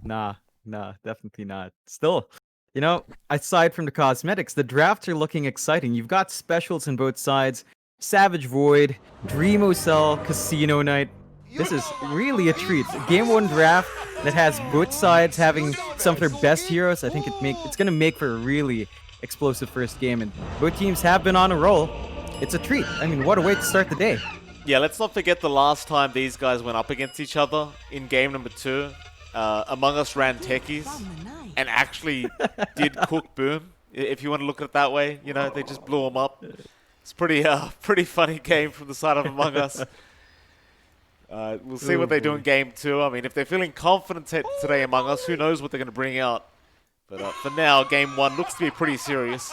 Nah, definitely not. Still, you know, aside from the cosmetics, the drafts are looking exciting. You've got specials on both sides. Savage Void, Dreamocell, Casino Night. This is really a treat. Game 1 draft that has both sides having some of their best heroes. I think it's gonna make for a really explosive first game, and both teams have been on a roll. It's a treat. I mean, what a way to start the day. Yeah, let's not forget the last time these guys went up against each other in game number 2. Among Us ran techies and actually did cook Boom. If you want to look at it that way, you know, they just blew them up. It's pretty funny game from the side of Among Us. We'll see what they do in game 2. I mean, if they're feeling confident today Among Us, who knows what they're going to bring out. But for now, game 1 looks to be pretty serious.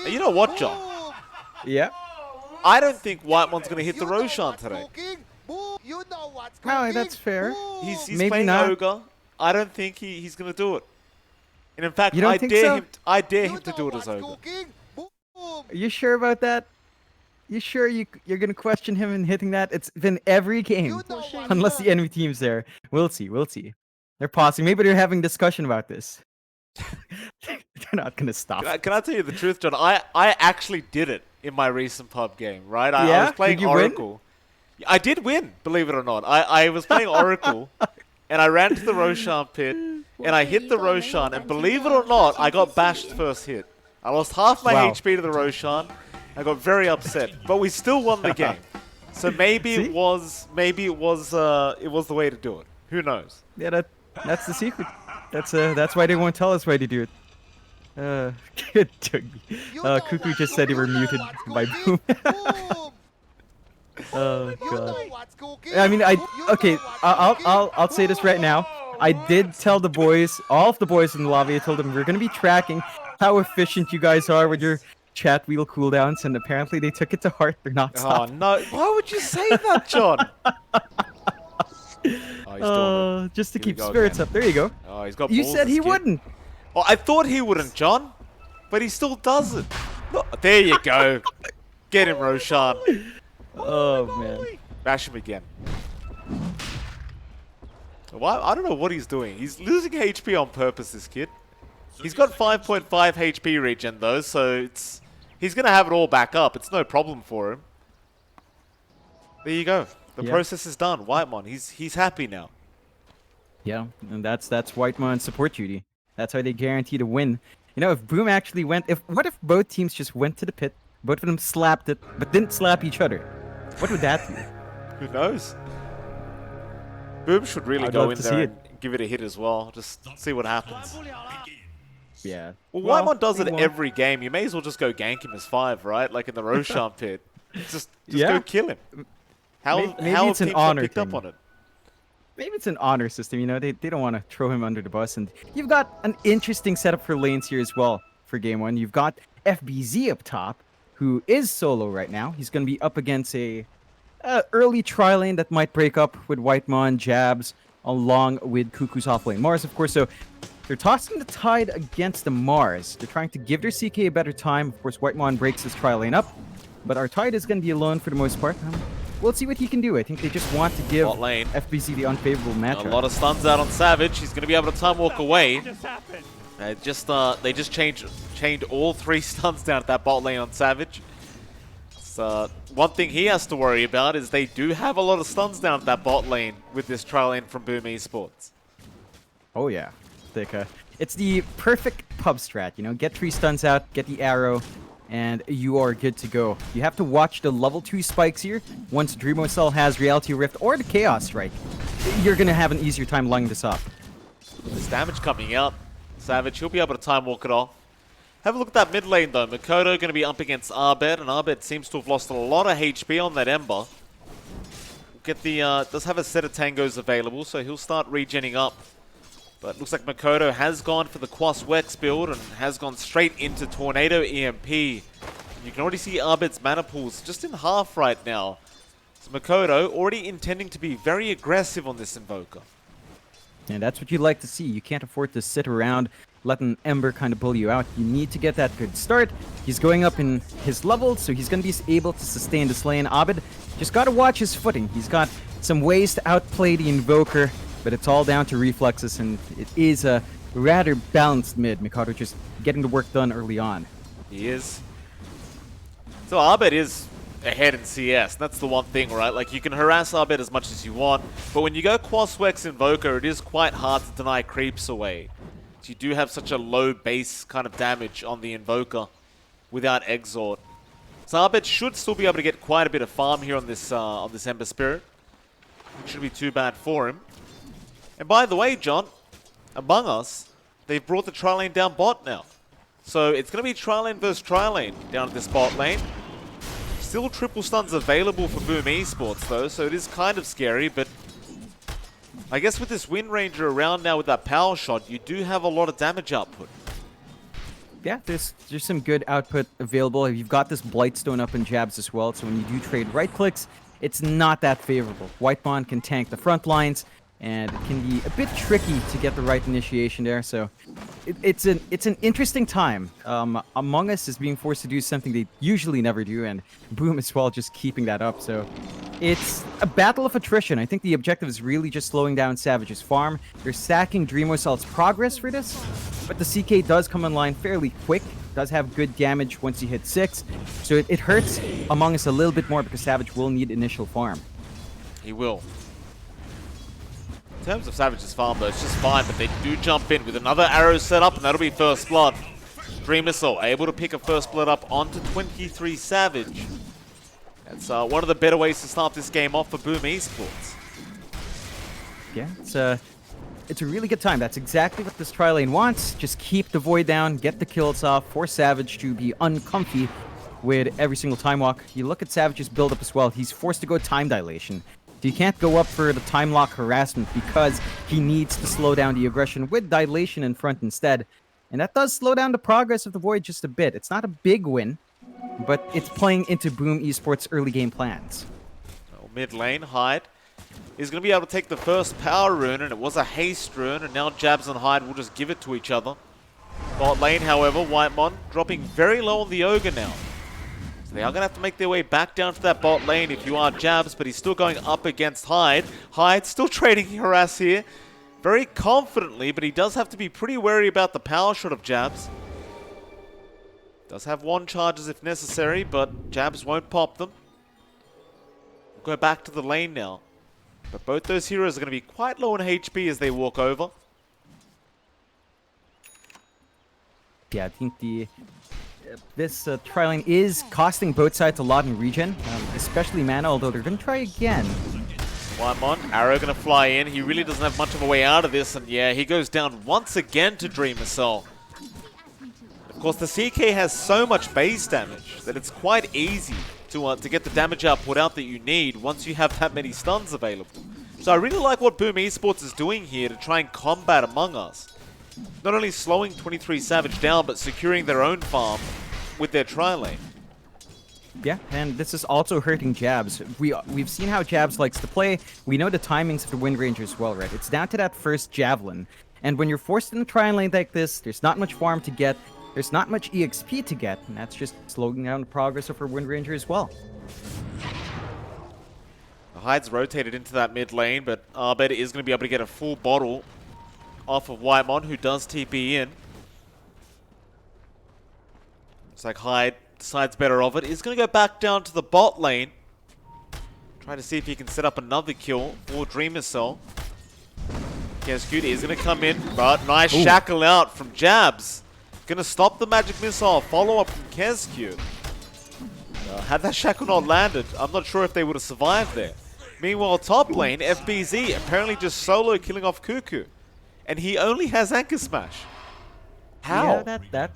You know what, John? Yeah. I don't think Whitemon's going to hit the Roshan today. Oh, that's fair. He's Maybe playing not. Ogre. I don't think he's going to do it. And in fact, You don't I think dare so? I dare him to do it as Ogre. Are you sure about that? You sure you're gonna question him in hitting that? It's been every game, unless the enemy team's there. We'll see. They're pausing. Maybe they're having discussion about this. They're not gonna stop. Can I tell you the truth, John? I actually did it in my recent pub game, right? I Yeah? was playing Did you win? Oracle. I did win, believe it or not. I was playing Oracle, and I ran to the Roshan pit, and I hit the Roshan, and believe it or not, I got bashed first hit. I lost half my Wow. HP to the Roshan. I got very upset, but we still won the game. So maybe See? it was the way to do it. Who knows? Yeah, that's the secret. That's why they won't tell us why to do it. Good Kuku just said they were muted by Boom. Oh god. I mean, I'll say this right now. I did tell the boys, all of the boys in the lobby, I told them we're gonna be tracking how efficient you guys are with your chat wheel cooldowns, and apparently they took it to heart. They're not Oh stopping. no! Why would you say that, John? He's doing it. Just to Here we keep go spirits again. up. There you go. Oh, he's got You balls, said this he kid. wouldn't. Well, I thought he wouldn't, John, but he still does it. Look, there you go. Get him, Roshan. Oh man. Bash him again. Why? I don't know what he's doing. He's losing HP on purpose, this kid. He's got 5.5 HP regen though, so he's gonna have it all back up. It's no problem for him. There you go. The process is done. Whitemon, he's happy now. Yeah, and that's Whitemon's support duty. That's how they guarantee to win. You know, if Boom actually went, what if both teams just went to the pit, both of them slapped it, but didn't slap each other? What would that do? Who knows? Boom should really I'd go love in to there see and give it a hit as well. Just see what happens. Yeah. Well, Well, Whitemon does they it won't. every game. You may as well just go gank him as 5, right? Like in the Roshan pit. Just Yeah. go kill him. How Maybe have it's an teams not honor picked up thing. on it? Maybe it's an honor system, you know, they don't want to throw him under the bus. And you've got an interesting setup for lanes here as well for game 1. You've got FBZ up top, who is solo right now. He's going to be up against a early tri lane that might break up with Whitemon, Jabs, along with Kuku's off lane. Mars, of course, so they're tossing the tide against the Mars. They're trying to give their CK a better time. Of course, Whitemon breaks his tri lane up, but our tide is going to be alone for the most part. We'll see what he can do. I think they just want to give Bot lane. FBZ the unfavorable matchup. A lot of stuns out on Savage. He's going to be able to time walk away. They just chained all 3 stuns down at that bot lane on Savage. So one thing he has to worry about is they do have a lot of stuns down at that bot lane with this trial lane from Boom Esports. Oh yeah, it's the perfect pub strat. You know, get 3 stuns out, get the arrow, and you are good to go. You have to watch the level 2 spikes here. Once Dreamocell has Reality Rift or the Chaos Strike, you're gonna have an easier time lining this up. There's damage coming out. Savage, he'll be able to time walk it off. Have a look at that mid lane though. Makoto going to be up against Abed, and Abed seems to have lost a lot of HP on that Ember. Does have a set of tangos available, so he'll start regenning up. But looks like Makoto has gone for the Quas Wex build and has gone straight into Tornado EMP. And you can already see Abed's mana pools just in half right now. So Makoto already intending to be very aggressive on this Invoker. And that's what you like to see. You can't afford to sit around letting Ember kind of pull you out. You need to get that good start. He's going up in his level, so he's going to be able to sustain this lane. Abed just got to watch his footing. He's got some ways to outplay the Invoker. but it's all down to reflexes, and it is a rather balanced mid. Mikado just getting the work done early on. He is. So Abed is ahead in CS. That's the one thing, right? Like, you can harass Abed as much as you want, but when you go Quaswex Invoker, it is quite hard to deny creeps away. So you do have such a low base kind of damage on the Invoker without Exort. So Abed should still be able to get quite a bit of farm here on this Ember Spirit. Shouldn't be too bad for him. And by the way, John, Among Us, they've brought the tri-lane down bot now. So it's going to be tri-lane versus tri-lane down at this bot lane. Still triple stuns available for Boom Esports though, so it is kind of scary, but I guess with this Wind Ranger around now with that power shot, you do have a lot of damage output. Yeah, there's some good output available. You've got this Blightstone up in jabs as well, so when you do trade right clicks, it's not that favorable. Whitemon can tank the front lines, and it can be a bit tricky to get the right initiation there. So it's an interesting time. Among Us is being forced to do something they usually never do, and Boom as well just keeping that up. So it's a battle of attrition. I think the objective is really just slowing down Savage's farm. They're stacking Dreamocel's progress for this, but the CK does come online fairly quick. Does have good damage once you hit 6, so it hurts Among Us a little bit more because Savage will need initial farm. He will. In terms of Savage's farm though, it's just fine, but they do jump in with another arrow set up, and that'll be first blood. Dream Missile able to pick a first blood up onto 23savage. That's one of the better ways to start this game off for Boom Esports. Yeah, it's a really good time. That's exactly what this tri-lane wants. Just keep the Void down, get the kills off, force Savage to be uncomfy with every single time walk. You look at Savage's build-up as well. He's forced to go time dilation. So you can't go up for the time lock harassment because he needs to slow down the aggression with dilation in front instead. And that does slow down the progress of the Void just a bit. It's not a big win, but it's playing into Boom Esports' early game plans. Oh, mid lane, Hyde is going to be able to take the first power rune, and it was a haste rune, and now Jabs and Hyde will just give it to each other. Bot lane, however, Whitemon dropping very low on the Ogre now. So they are going to have to make their way back down to that bot lane if you are Jabs, but he's still going up against Hyde. Hyde still trading harass here very confidently, but he does have to be pretty wary about the power shot of Jabs. Does have wand charges if necessary, but Jabs won't pop them. We'll go back to the lane now. But both those heroes are going to be quite low in HP as they walk over. Yeah, I think this tri-lane is costing both sides a lot in regen, especially mana, although they're going to try again. Whitemon, arrow going to fly in. He really doesn't have much of a way out of this, and yeah, he goes down once again to Dreamousel. Of course, the CK has so much base damage that it's quite easy to get the damage output out that you need once you have that many stuns available. So I really like what Boom Esports is doing here to try and combat Among Us. Not only slowing 23savage down, but securing their own farm with their tri-lane. Yeah, and this is also hurting Jabs. We've seen how Jabs likes to play. We know the timings of the Wind Ranger as well, right? It's down to that first Javelin. And when you're forced in a tri-lane like this, there's not much farm to get. There's not much EXP to get, and that's just slowing down the progress of her Wind Ranger as well. The Hyde's rotated into that mid lane, but Abed is going to be able to get a full bottle off of Whitemon, who does TP in. Looks like Hyde decides better of it. He's going to go back down to the bot lane. Try to see if he can set up another kill for Dreamousel. Kescute is going to come in, but nice shackle out from Jabs. Going to stop the magic missile. Follow-up from Kescute. Had that shackle not landed, I'm not sure if they would have survived there. Meanwhile, top lane, FBZ, apparently just solo killing off Kuku. And he only has Anchor Smash. How? Yeah,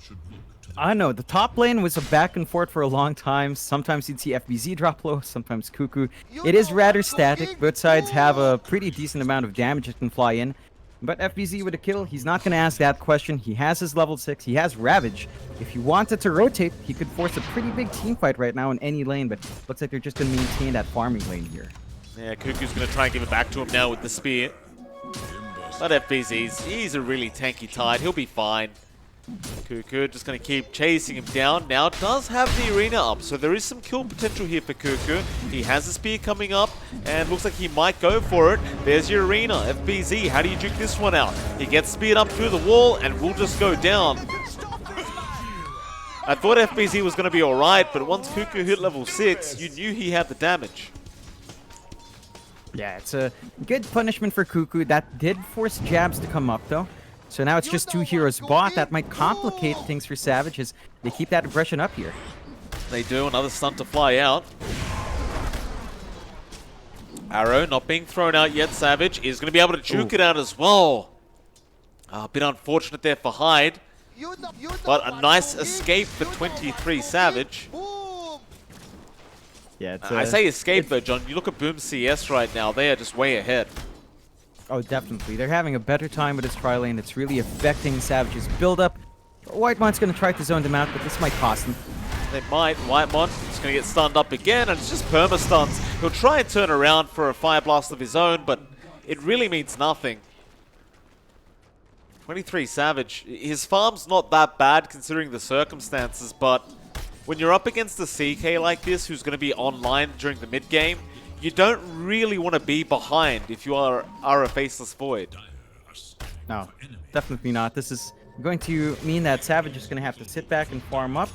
I don't know. The top lane was a back and forth for a long time. Sometimes you'd see FBZ drop low, sometimes Kuku. It is rather static. Both sides have a pretty decent amount of damage that can fly in. But FBZ with a kill, he's not going to ask that question. He has his level 6. He has Ravage. If he wanted to rotate, he could force a pretty big team fight right now in any lane. But looks like they're just going to maintain that farming lane here. Yeah, Kuku's going to try and give it back to him now with the spear. But FBZ, he's a really tanky Tide. He'll be fine. Kuku just going to keep chasing him down. Now does have the arena up, so there is some kill potential here for Kuku. He has a spear coming up, and looks like he might go for it. There's your arena. FBZ, how do you juke this one out? He gets speared up through the wall, and will just go down. I thought FBZ was going to be alright, but once Kuku hit level 6, you knew he had the damage. Yeah, it's a good punishment for Kuku. That did force Jabs to come up, though. So now it's just 2 heroes bot. That might complicate things for Savage as they keep that aggression up here. They do. Another stun to fly out. Arrow not being thrown out yet. Savage is going to be able to juke it out as well. A bit unfortunate there for Hyde. But a nice escape for 23savage. Yeah, I say escape though, John. You look at Boom CS right now. They are just way ahead. Oh, definitely. They're having a better time with this tri lane. It's really affecting Savage's build-up. Whitemon's going to try to zone them out, but this might cost them. They might. Whitemon is going to get stunned up again, and it's just perma-stuns. He'll try and turn around for a fire blast of his own, but it really means nothing. 23savage, his farm's not that bad considering the circumstances, but when you're up against a CK like this who's going to be online during the mid-game, you don't really want to be behind if you are a Faceless Void. No, definitely not. This is going to mean that Savage is going to have to sit back and farm up.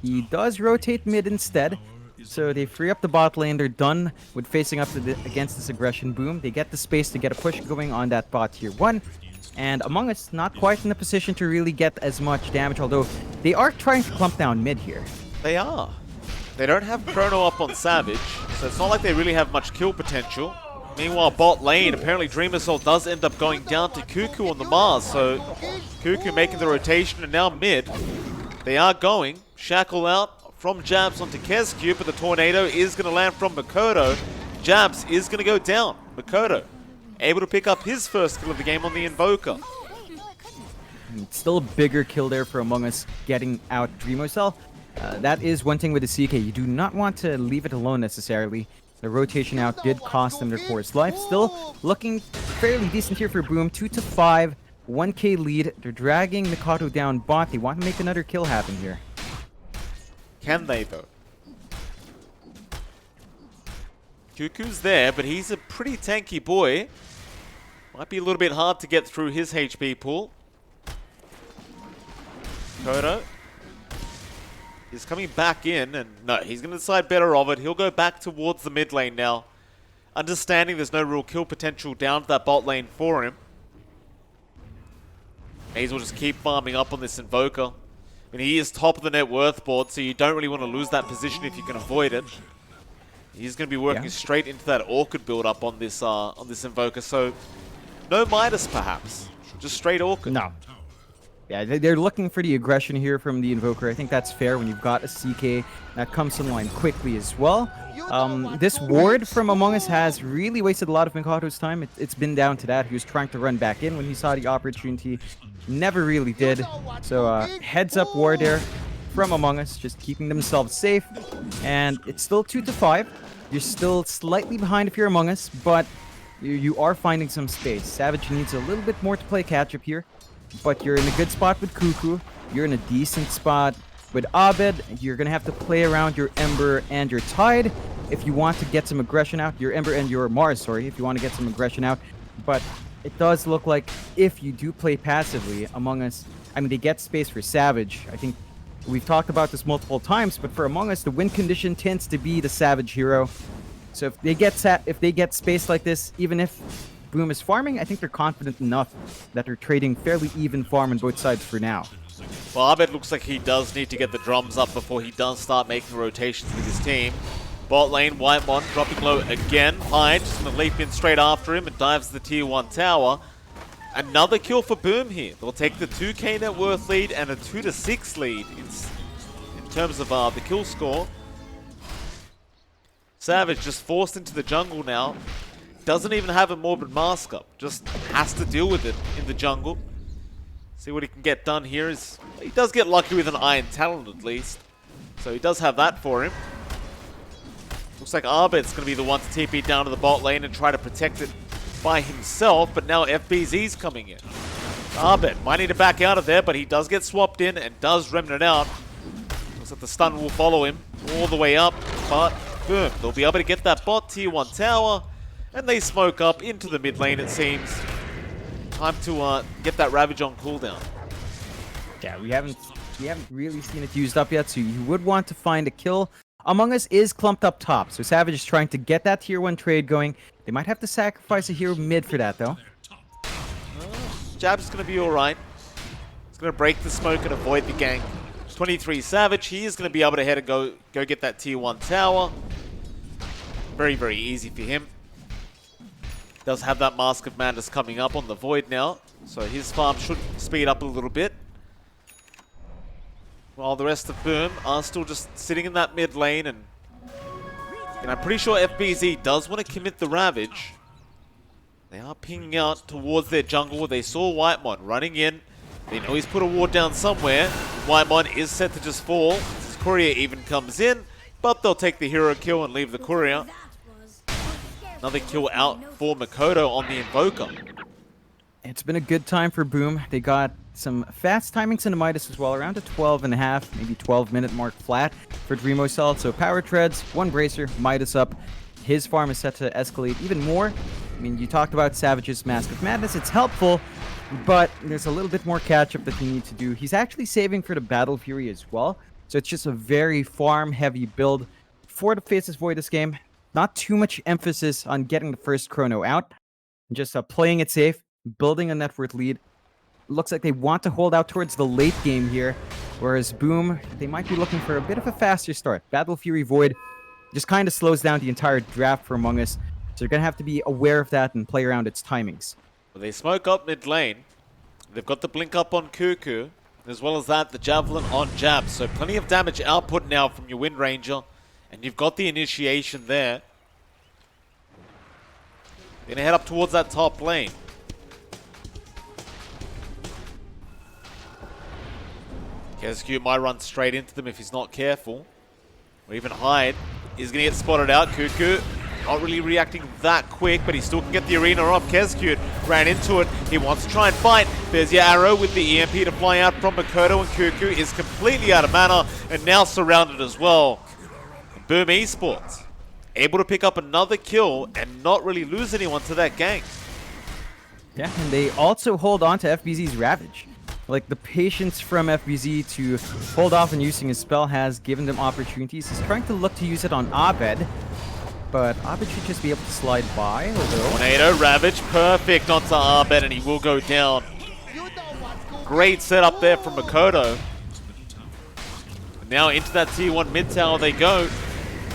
He does rotate mid instead, so they free up the bot lane. They're done with facing up against this aggression boom. They get the space to get a push going on that bot tier 1. And Among Us not quite in a position to really get as much damage, although they are trying to clump down mid here. They are. They don't have Chrono up on Savage, so it's not like they really have much kill potential. Meanwhile, bot lane, apparently Dreamer Soul does end up going down to Kuku on the Mars, so Kuku making the rotation and now mid. They are going. Shackle out from Jabs onto Kescue, but the Tornado is going to land from Makoto. Jabs is going to go down. Makoto able to pick up his first kill of the game on the Invoker. Still a bigger kill there for Among Us getting out Dreamocell. That is one thing with the CK. You do not want to leave it alone necessarily. The rotation out did cost them their forest life. Still looking fairly decent here for Boom. 2-5, 1k lead. They're dragging Mikato down bot. They want to make another kill happen here. Can they though? Kuku's there, but he's a pretty tanky boy. Might be a little bit hard to get through his HP pool. Kodo is coming back in, and no, he's going to decide better of it. He'll go back towards the mid lane now, understanding there's no real kill potential down to that bot lane for him. Maze will just keep farming up on this Invoker. I mean, he is top of the net worth board, so you don't really want to lose that position if you can avoid it. He's going to be working straight into that Orchid build-up on this Invoker, so no Midas perhaps, just straight Orchid. No. Yeah, they're looking for the aggression here from the Invoker. I think that's fair when you've got a CK that comes to the line quickly as well. This ward from Among Us has really wasted a lot of Mikato's time. It's been down to that. He was trying to run back in when he saw the opportunity. Never really did. So heads up ward there from Among Us, just keeping themselves safe. And it's still 2-5. You're still slightly behind if you're Among Us, but you are finding some space. Savage needs a little bit more to play catch-up here. But you're in a good spot with Kuku. You're in a decent spot with Abed. You're going to have to play around your Ember and your Tide if you want to get some aggression out. Your Ember and your Mars, sorry, if you want to get some aggression out. But it does look like if you do play passively, Among Us, I mean, they get space for Savage. I think we've talked about this multiple times, but for Among Us, the win condition tends to be the Savage hero. So if they get space like this, even if Boom is farming, I think they're confident enough that they're trading fairly even farm on both sides for now. Well, Abed looks like he does need to get the drums up before he does start making rotations with his team. Bot lane, Whitemon dropping low again. Hyde just going to leap in straight after him and dives the tier 1 tower. Another kill for Boom here. They'll take the 2k net worth lead and a 2-6 lead in terms of the kill score. Savage just forced into the jungle now. Doesn't even have a Morbid Mask up. Just has to deal with it in the jungle. See what he can get done here. He does get lucky with an Iron Talon at least. So he does have that for him. Looks like Abed's going to be the one to TP down to the bot lane and try to protect it by himself. But now FBZ's coming in. Abed might need to back out of there, but he does get swapped in and does remnant out. Looks like the stun will follow him all the way up, but boom, they'll be able to get that bot tier 1 tower, and they smoke up into the mid lane, it seems. Time to get that Ravage on cooldown. Yeah, we haven't really seen it used up yet, so you would want to find a kill. Among Us is clumped up top, so Savage is trying to get that tier 1 trade going. They might have to sacrifice a hero mid for that, though. Jab's going to be alright. He's going to break the smoke and avoid the gank. 23savage, he is going to be able to head and go get that tier 1 tower. Very, very easy for him. Does have that Mask of Madness coming up on the Void now, so his farm should speed up a little bit. While the rest of Boom are still just sitting in that mid lane, and I'm pretty sure FBZ does want to commit the Ravage. They are pinging out towards their jungle. They saw Whitemon running in. They know he's put a ward down somewhere. Whitemon is set to just fall. His courier even comes in, but they'll take the hero kill and leave the courier. Another kill out for Makoto on the Invoker. It's been a good time for Boom. They got some fast timings into Midas as well, around a 12.5, maybe 12-minute mark flat for Dreamo Cell. So power treads, 1 bracer, Midas up. His farm is set to escalate even more. I mean, you talked about Savage's Mask of Madness. It's helpful, but there's a little bit more catch-up that you need to do. He's actually saving for the Battle Fury as well. So it's just a very farm-heavy build for the Faceless Void this game. Not too much emphasis on getting the first chrono out. Just playing it safe, building a net worth lead. Looks like they want to hold out towards the late game here, whereas Boom, they might be looking for a bit of a faster start. Battle Fury Void just kind of slows down the entire draft for Among Us, so they're going to have to be aware of that and play around its timings. Well, they smoke up mid lane. They've got the blink up on Kuku, as well as that, the Javelin on Jab. So plenty of damage output now from your Wind Ranger, and you've got the initiation there. Gonna head up towards that top lane. Kescu might run straight into them if he's not careful, or even hide. He's gonna get spotted out. Kuku not really reacting that quick, but he still can get the arena off. Kescu ran into it. He wants to try and fight. There's your arrow with the EMP to fly out from Makoto, and Kuku is completely out of mana and now surrounded as well. Boom Esports able to pick up another kill and not really lose anyone to that gank. Yeah, and they also hold on to FBZ's Ravage. Like, the patience from FBZ to hold off on using his spell has given them opportunities. He's trying to look to use it on Abed, but Abed should just be able to slide by a little. Tornado Ravage, perfect onto Abed, and he will go down. Great setup there from Makoto. Now into that tier 1 mid tower they go.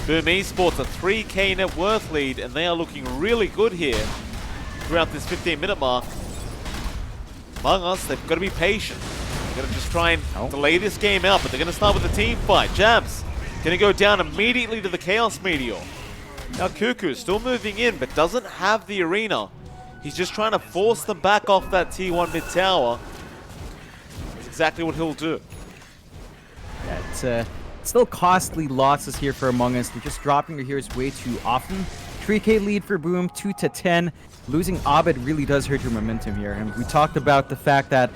Boom Esports a 3k net worth lead, and they are looking really good here throughout this 15-minute mark. Among Us, they've got to be patient. They're going to just try and delay this game out, but they're going to start with a team fight. Jabs going to go down immediately to the Chaos Meteor. Now Kuku still moving in, but doesn't have the arena. He's just trying to force them back off that tier 1 mid tower. That's exactly what he'll do. Yeah, it's still costly losses here for Among Us. They're just dropping their heroes way too often. 3k lead for Boom, 2-10. Losing Abed really does hurt your momentum here. And we talked about the fact that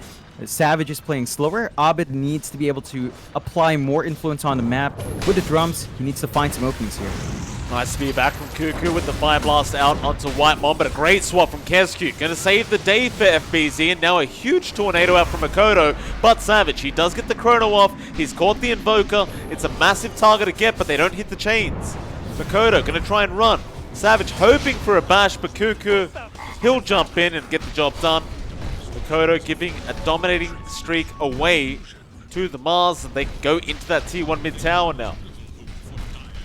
Savage is playing slower. Abed needs to be able to apply more influence on the map. With the drums, he needs to find some openings here. Nice spear back from Kuku with the Fire Blast out onto Whitemon, but a great swap from Kescu. Going to save the day for FBZ, and now a huge tornado out from Makoto. But Savage, he does get the chrono off. He's caught the Invoker. It's a massive target to get, but they don't hit the chains. Makoto going to try and run. Savage hoping for a bash, but Kuku, he'll jump in and get the job done. Makoto giving a dominating streak away to the Mars, and they go into that tier 1 mid tower now.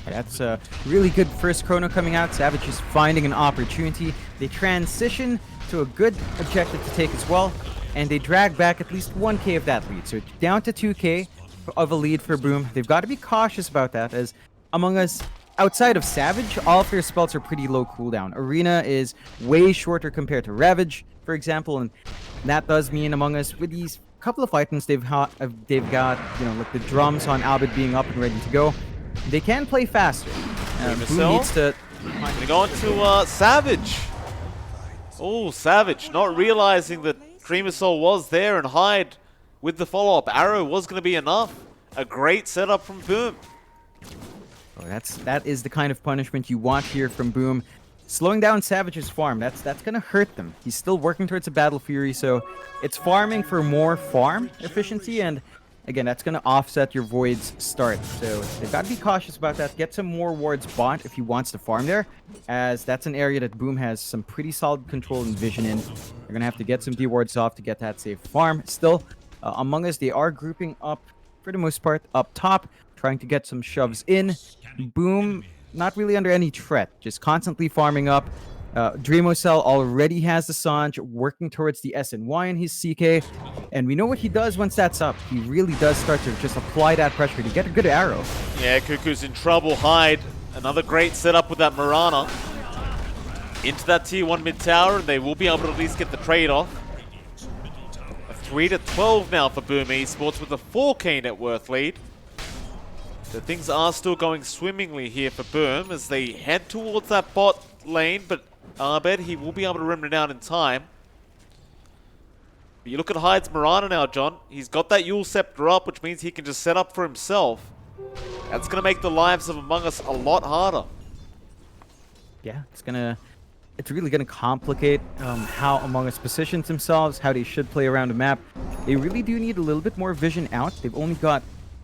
That's a really good first chrono coming out. Savage is finding an opportunity. They transition to a good objective to take as well, and they drag back at least 1k of that lead. So down to 2k of a lead for Boom. They've got to be cautious about that, as Among Us, outside of Savage, all of their spells are pretty low cooldown. Arena is way shorter compared to Ravage, for example, and that does mean Among Us, with these couple of items they've got, you know, like the drums on Albert being up and ready to go, they can play faster. Boom needs to... Gonna go on to Savage. Oh, Savage not realizing that Dreamer Soul was there, and Hyde with the follow-up arrow was going to be enough. A great setup from Boom. Oh, that is the kind of punishment you want here from Boom. Slowing down Savage's farm, that's gonna hurt them. He's still working towards a Battle Fury, so it's farming for more farm efficiency, and again, that's gonna offset your Void's start. So they've got to be cautious about that. Get some more wards bought if he wants to farm there, as that's an area that Boom has some pretty solid control and vision in. They're gonna have to get some D wards off to get that safe farm. Still, Among Us, they are grouping up for the most part up top, trying to get some shoves in. Boom, not really under any threat, just constantly farming up. Dreamocell already has the Sanj, working towards the SNY in his CK, and we know what he does once that's up. He really does start to just apply that pressure to get a good arrow. Yeah, Kuku's in trouble. Hyde, another great setup with that Mirana. Into that tier 1 mid tower, and they will be able to at least get the trade off. A 3-12 now for Boom Esports with a 4K net worth lead. So things are still going swimmingly here for Boom as they head towards that bot lane, but Abed, he will be able to rim it down in time. But you look at Hyde's Mirana now, John. He's got that Yule Scepter up, which means he can just set up for himself. That's going to make the lives of Among Us a lot harder. Yeah, it's really gonna complicate how Among Us positions themselves, how they should play around the map. They really do need a little bit more vision out. They've only got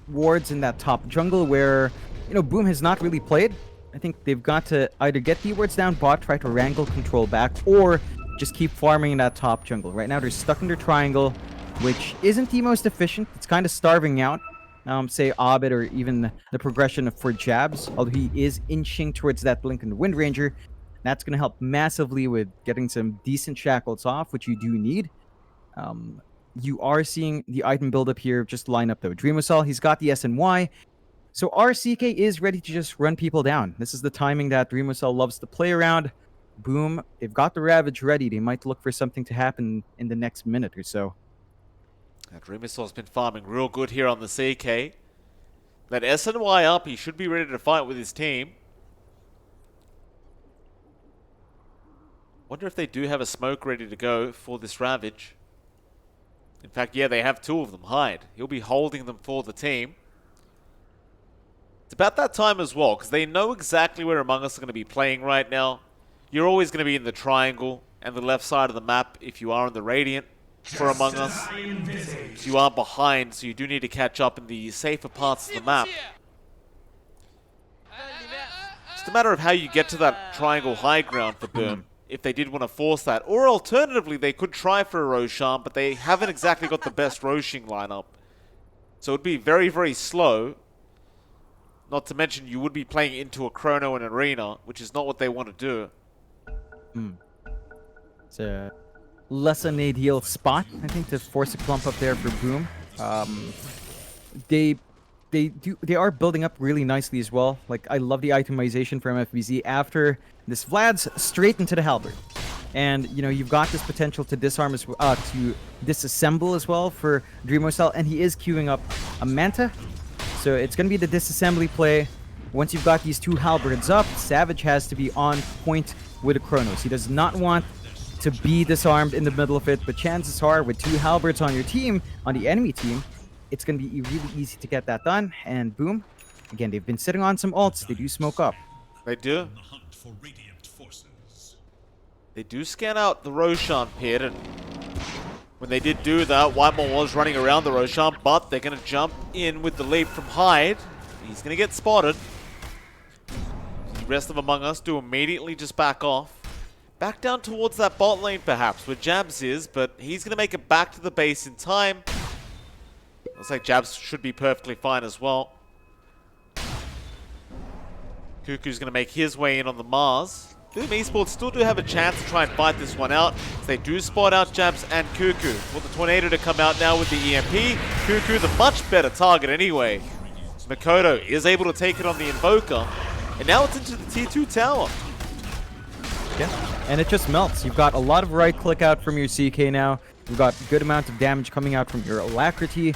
wards in that top jungle where, Boom has not really played. I think they've got to either get the wards down bot, try to wrangle control back, or just keep farming in that top jungle. Right now they're stuck in their triangle, which isn't the most efficient. It's kind of starving out, say, Abed, or even the progression for Jabs, although he is inching towards that Blink and the Wind Ranger. That's going to help massively with getting some decent shackles off, which you do need. You are seeing the item build up here just line up though. Dreamosol, he's got the SNY. So our CK is ready to just run people down. This is the timing that Dreamosol loves to play around. Boom, they've got the Ravage ready. They might look for something to happen in the next minute or so. Dreamosol's been farming real good here on the CK. That SNY up, he should be ready to fight with his team. Wonder if they do have a smoke ready to go for this Ravage. In fact, yeah, they have two of them. Hyde, he'll be holding them for the team. It's about that time as well, because they know exactly where Among Us are going to be playing right now. You're always going to be in the triangle and the left side of the map if you are in the Radiant for Among Us. You are behind, so you do need to catch up in the safer parts of the map. It's a matter of how you get to that triangle high ground for Boom, if they did want to force that. Or alternatively, they could try for a Roshan, but they haven't exactly got the best Roshing lineup. So it would be very, very slow. Not to mention, you would be playing into a Chrono and Arena, which is not what they want to do. It's a less than ideal spot, I think, to force a clump up there for Boom. They are building up really nicely as well. Like, I love the itemization from FBZ. After this, Vlad's straight into the halberd, and you've got this potential to disarm as to disassemble as well for Dreamocell, and he is queuing up a Manta. So it's going to be the disassembly play. Once you've got these two halberds up, Savage has to be on point with the Chronos. He does not want to be disarmed in the middle of it, but chances are with two halberds on your team, on the enemy team, it's going to be really easy to get that done. And Boom, again, they've been sitting on some ults. They do smoke up. They do. They do scan out the Roshan pit, and when they did do that, Whitemore was running around the Roshan, but they're going to jump in with the leap from Hyde. He's going to get spotted. The rest of Among Us do immediately just back off. Back down towards that bot lane, perhaps, where Jabs is, but he's going to make it back to the base in time. Looks like Jabs should be perfectly fine as well. Kuku's going to make his way in on the Mars. Boom Esports still do have a chance to try and fight this one out. They do spot out Jabs and Kuku. For the Tornado to come out now with the EMP. Kuku, the much better target anyway. Makoto is able to take it on the Invoker. And now it's into the T2 tower. Yeah, and it just melts. You've got a lot of right click out from your CK now. You've got a good amount of damage coming out from your Alacrity.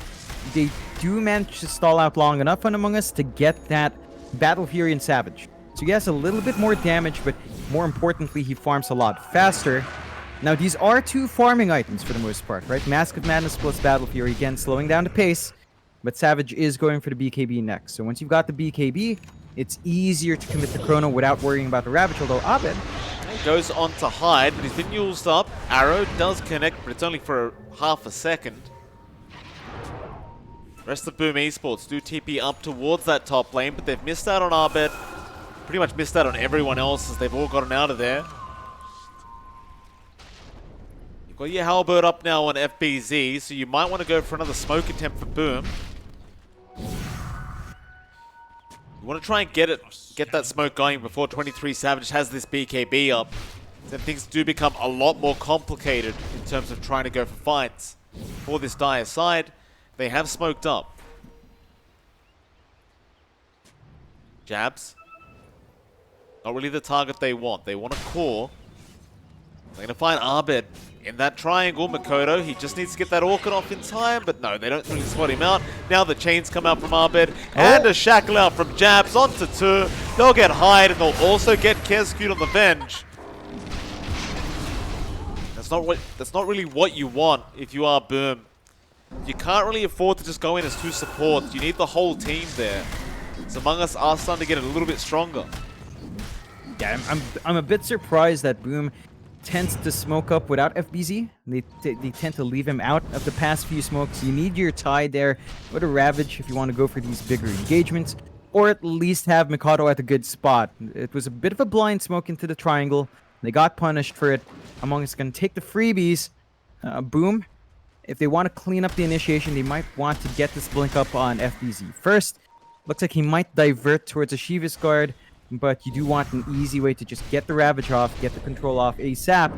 They do manage to stall out long enough on Among Us to get that Battle Fury and Savage. So he has a little bit more damage, but more importantly, he farms a lot faster. Now, these are two farming items for the most part, right? Mask of Madness plus Battle Fury, again, slowing down the pace. But Savage is going for the BKB next. So once you've got the BKB, it's easier to commit the Chrono without worrying about the Ravage, although Abed goes on to hide, but he's been used up. Arrow does connect, but it's only for half a second. Rest of Boom Esports do TP up towards that top lane, but they've missed out on Abed. Pretty much missed out on everyone else as they've all gotten out of there. You've got your Halberd up now on FBZ, so you might want to go for another smoke attempt for Boom. You want to try and get that smoke going before 23savage has this BKB up. Then things do become a lot more complicated in terms of trying to go for fights. For this dire side, they have smoked up. Jabs. Not really the target they want. They want a core. They're going to find Abed in that triangle. Makoto, he just needs to get that Orchid off in time, but no, they don't really spot him out. Now the chains come out from Abed, and a shackle out from Jabs onto 2. They'll get Hyde, and they'll also get Kescute on the Venge. That's not really what you want if you are Boom. You can't really afford to just go in as 2 supports. You need the whole team there. So Among Us are starting to get a little bit stronger. Yeah, I'm a bit surprised that Boom tends to smoke up without FBZ. They tend to leave him out of the past few smokes. You need your Tide there with a Ravage if you want to go for these bigger engagements, or at least have Mikado at a good spot. It was a bit of a blind smoke into the triangle. They got punished for it. Among Us going to take the freebies. Boom, if they want to clean up the initiation, they might want to get this blink up on FBZ first. Looks like he might divert towards a Shiva's Guard, but you do want an easy way to just get the Ravage off, get the control off ASAP.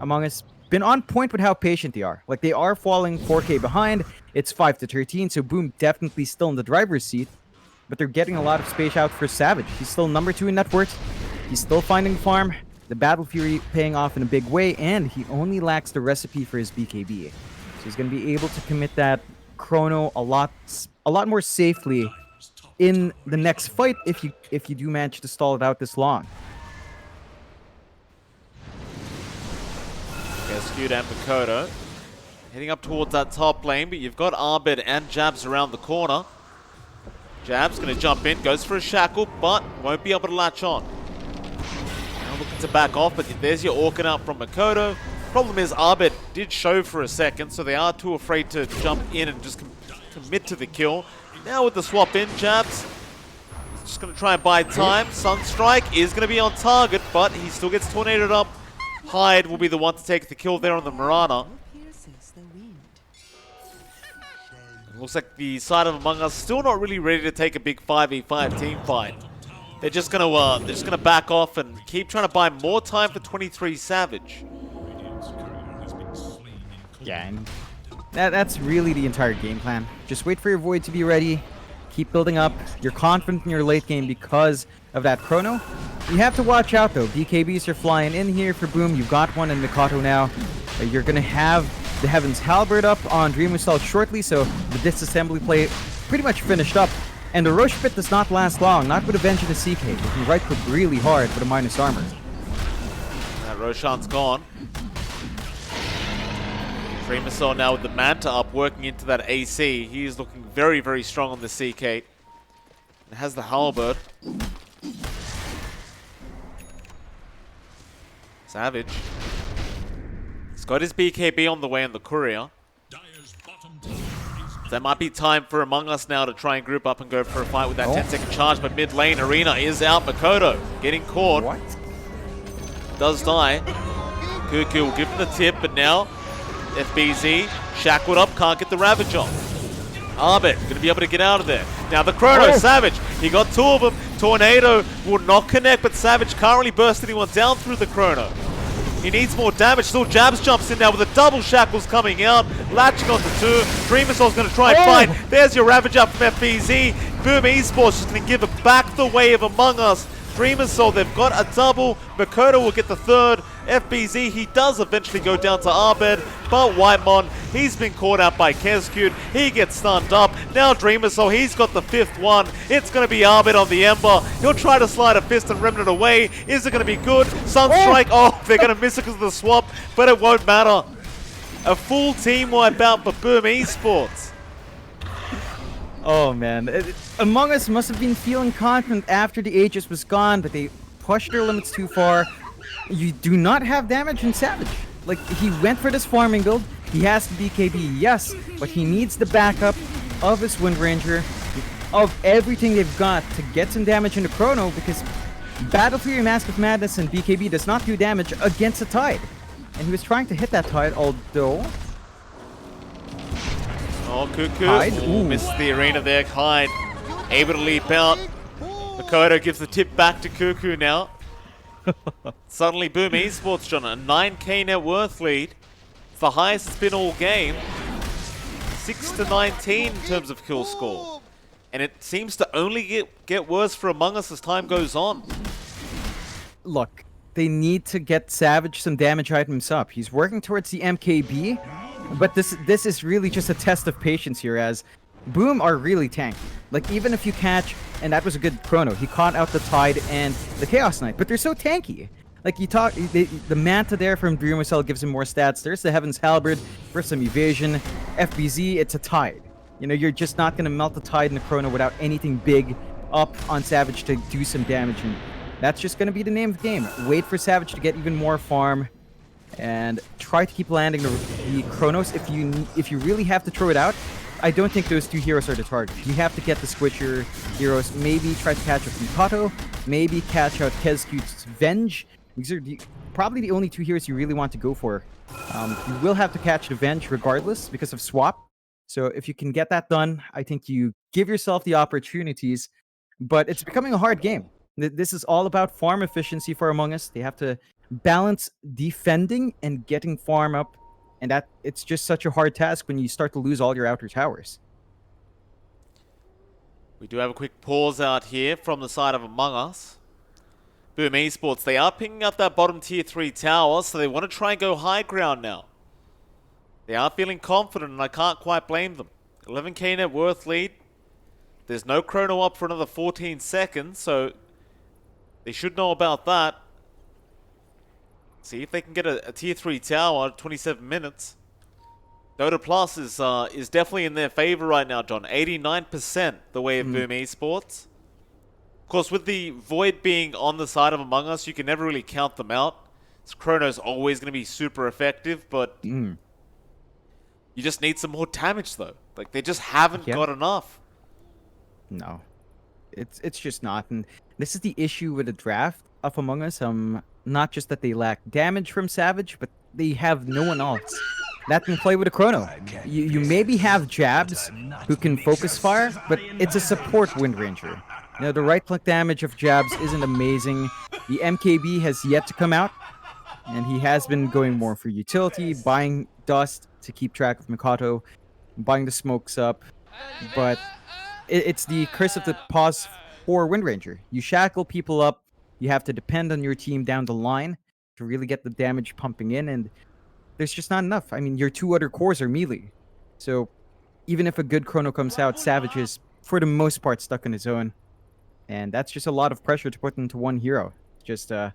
Among Us been on point with how patient they are. Like, they are falling 4K behind. It's 5-13, so Boom definitely still in the driver's seat. But they're getting a lot of space out for Savage. He's still number 2 in net worth. He's still finding farm. The Battle Fury paying off in a big way, and he only lacks the recipe for his BKB. So he's going to be able to commit that Chrono a lot more safely in the next fight if you do manage to stall it out this long. Kescute and Makoto heading up towards that top lane, but you've got Abed and Jabs around the corner. Jabs going to jump in, goes for a shackle, but won't be able to latch on. Now looking to back off, but there's your Orchid out from Makoto. Problem is, Abed did show for a second, so they are too afraid to jump in and just commit to the kill. Now with the swap in, Jabs just going to try and buy time. Sunstrike is going to be on target, but he still gets tornadoed up. Hyde will be the one to take the kill there on the Mirana. Looks like the side of Among Us still not really ready to take a big 5v5 team fight. They're just gonna back off and keep trying to buy more time for 23savage. Yeah, and that's really the entire game plan. Just wait for your Void to be ready. Keep building up. You're confident in your late game because of that Chrono. You have to watch out though. BKBs are flying in here for Boom. You've got one in Mikado now. You're gonna have the Heaven's Halberd up on Dreamusel shortly, so the disassembly play pretty much finished up. And the Roche Pit does not last long, not with a Venge and a CK. They can right click really hard with a minus armor. Roshan's gone. Dreamusel now with the Manta up, working into that AC. He is looking very, very strong on the CK. It has the Halberd. Savage. He's got his BKB on the way in the Courier. So that might be time for Among Us now to try and group up and go for a fight with that 10-second charge, but mid lane Arena is out. Makoto getting caught. What? Does die. Kuku will give him the tip, but now FBZ shackled up, can't get the Ravage off. Abed going to be able to get out of there. Now the Chrono, Savage, he got 2 of them. Tornado will not connect, but Savage can't really burst anyone down through the Chrono. He needs more damage. Still Jabs jumps in now with the double shackles coming out. Latching onto 2. Dreamusel's going to try and fight. There's your Ravage up from FBZ. Boom Esports just going to give it back the way of Among Us. Dreamusel, they've got a double. Makoto will get the 3rd. FBZ, he does eventually go down to Abed, but Whitemon, he's been caught out by Kezcute. He gets stunned up. Now Dreamer, so he's got the 5th one. It's going to be Abed on the Ember. He'll try to slide a Fist and Remnant away. Is it going to be good? Sunstrike, oh, they're going to miss it because of the swap, but it won't matter. A full team wipe out for Boom Esports. Oh man, Among Us must have been feeling confident after the Aegis was gone, but they pushed their limits too far. You do not have damage in Savage. Like, he went for this farming build. He has the BKB, yes, but he needs the backup of his Wind Ranger, of everything they've got to get some damage into Chrono, because Battle Fury, Mask of Madness, and BKB does not do damage against a Tide. And he was trying to hit that Tide, although... Oh, Kuku missed the arena there. Hyde able to leap out. Makoto gives the tip back to Kuku now. Suddenly, Boom Esports, John, a 9k net worth lead. It's the highest it's been all game. 6-19 in terms of kill score. And it seems to only get worse for Among Us as time goes on. Look, they need to get Savage some damage items up. He's working towards the MKB, but this is really just a test of patience here, as Boom are really tanky. Like, even if you catch, and that was a good Chrono, he caught out the Tide and the Chaos Knight, but they're so tanky. Like, the Manta there from Dreamer Cell gives him more stats. There's the Heaven's Halberd for some evasion. FBZ, it's a Tide. You know, you're just not going to melt the Tide in the Chrono without anything big up on Savage to do some damage, and that's just going to be the name of the game. Wait for Savage to get even more farm, and try to keep landing the Chronos. If you really have to throw it out, I don't think those two heroes are the target. You have to get the Squisher heroes, maybe try to catch out Mikato, maybe catch out Kezcute's Venge. These are probably the only two heroes you really want to go for. You will have to catch the Venge regardless because of swap. So if you can get that done, I think you give yourself the opportunities, but it's becoming a hard game. This is all about farm efficiency for Among Us. They have to balance defending and getting farm up, and that it's just such a hard task when you start to lose all your outer towers. We do have a quick pause out here from the side of Among Us. Boom Esports, they are picking up that bottom tier 3 tower, so they want to try and go high ground now. They are feeling confident, and I can't quite blame them. 11k net worth lead. There's no Chrono up for another 14 seconds, so they should know about that. See if they can get a tier 3 tower at 27 minutes. Dota Plus is definitely in their favor right now, John. 89% the way of Boom Esports. Of course, with the Void being on the side of Among Us, you can never really count them out. This Chrono's always going to be super effective, but you just need some more damage, though. Like, they just haven't got enough. No. It's just not. And this is the issue with the draft of Among Us. Not just that they lack damage from Savage, but they have no one else that can play with a Chrono. You maybe have Jabs who can focus fire, but it's a support Wind Ranger. You know, the right-click damage of Jabs isn't amazing. The MKB has yet to come out, and he has been going more for utility, buying dust to keep track of Mikato, buying the smokes up, but it's the curse of the pause for Wind Ranger. You shackle people up, you have to depend on your team down the line to really get the damage pumping in, and there's just not enough. I mean, your two other cores are melee. So even if a good Chrono comes out, Savage is, for the most part, stuck on his own. And that's just a lot of pressure to put into one hero. Just a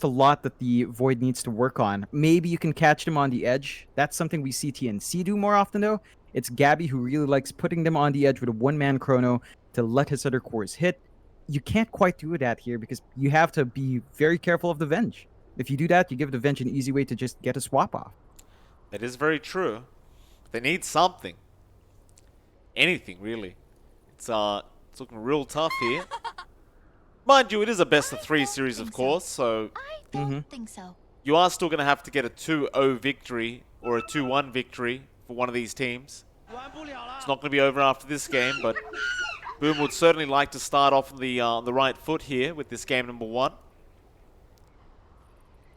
lot that the Void needs to work on. Maybe you can catch them on the edge. That's something we see TNC do more often, though. It's Gabby who really likes putting them on the edge with a one-man Chrono to let his other cores hit. You can't quite do that here because you have to be very careful of the Venge. If you do that, you give the Venge an easy way to just get a swap off. That is very true. They need something. Anything, really. It's looking real tough here. Mind you, it is a best-of-3 series, of course, so I don't think so. You are still going to have to get a 2-0 victory or a 2-1 victory for one of these teams. It's not going to be over after this game, but Boom would certainly like to start off on the right foot here with this game number 1.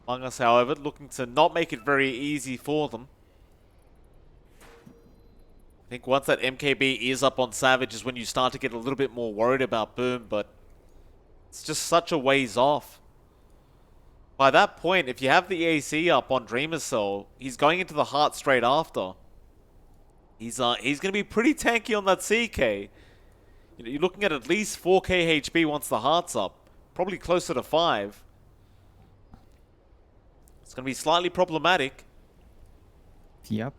Among Us, however, looking to not make it very easy for them. I think once that MKB is up on Savage is when you start to get a little bit more worried about Boom, but it's just such a ways off. by that point, if you have the AC up on Dreamer Cell, he's going into the heart straight after. He's going to be pretty tanky on that CK. You know, you're looking at least 4k HP once the heart's up. Probably closer to 5. It's going to be slightly problematic. Yep.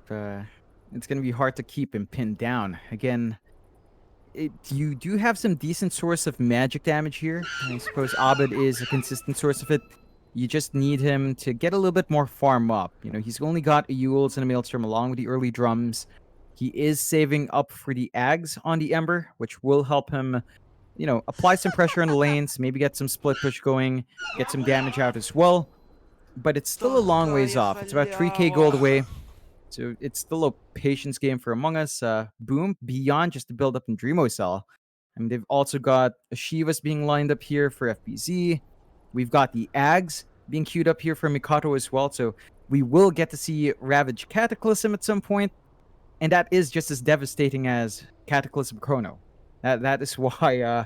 It's going to be hard to keep him pinned down. Again, you do have some decent source of magic damage here. I suppose Abed is a consistent source of it. You just need him to get a little bit more farm up. You know, he's only got a Yules and a Maelstrom along with the early drums. He is saving up for the Ags on the Ember, which will help him, you know, apply some pressure on the lanes, maybe get some split push going, get some damage out as well. But it's still a long ways off. It's about 3k gold away. So it's still a patience game for Among Us. Boom, beyond just the build up in Dreamo Cell. I mean, they've also got Shivas being lined up here for FBZ. We've got the Ags being queued up here for Mikado as well. So we will get to see Ravage Cataclysm at some point. And that is just as devastating as Cataclysm Chrono. That is why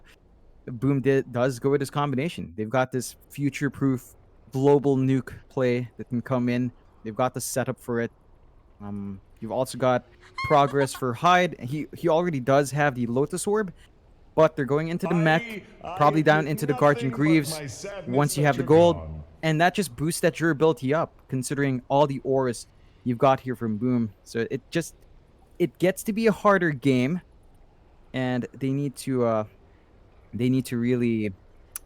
Boom does go with this combination. They've got this future-proof global nuke play that can come in. They've got the setup for it. You've also got progress for Hyde. He already does have the Lotus Orb, but they're going into the mech, probably down into the Guardian Greaves once you have the gold, and that just boosts that durability up, considering all the auras you've got here from Boom. So it gets to be a harder game, and they need to really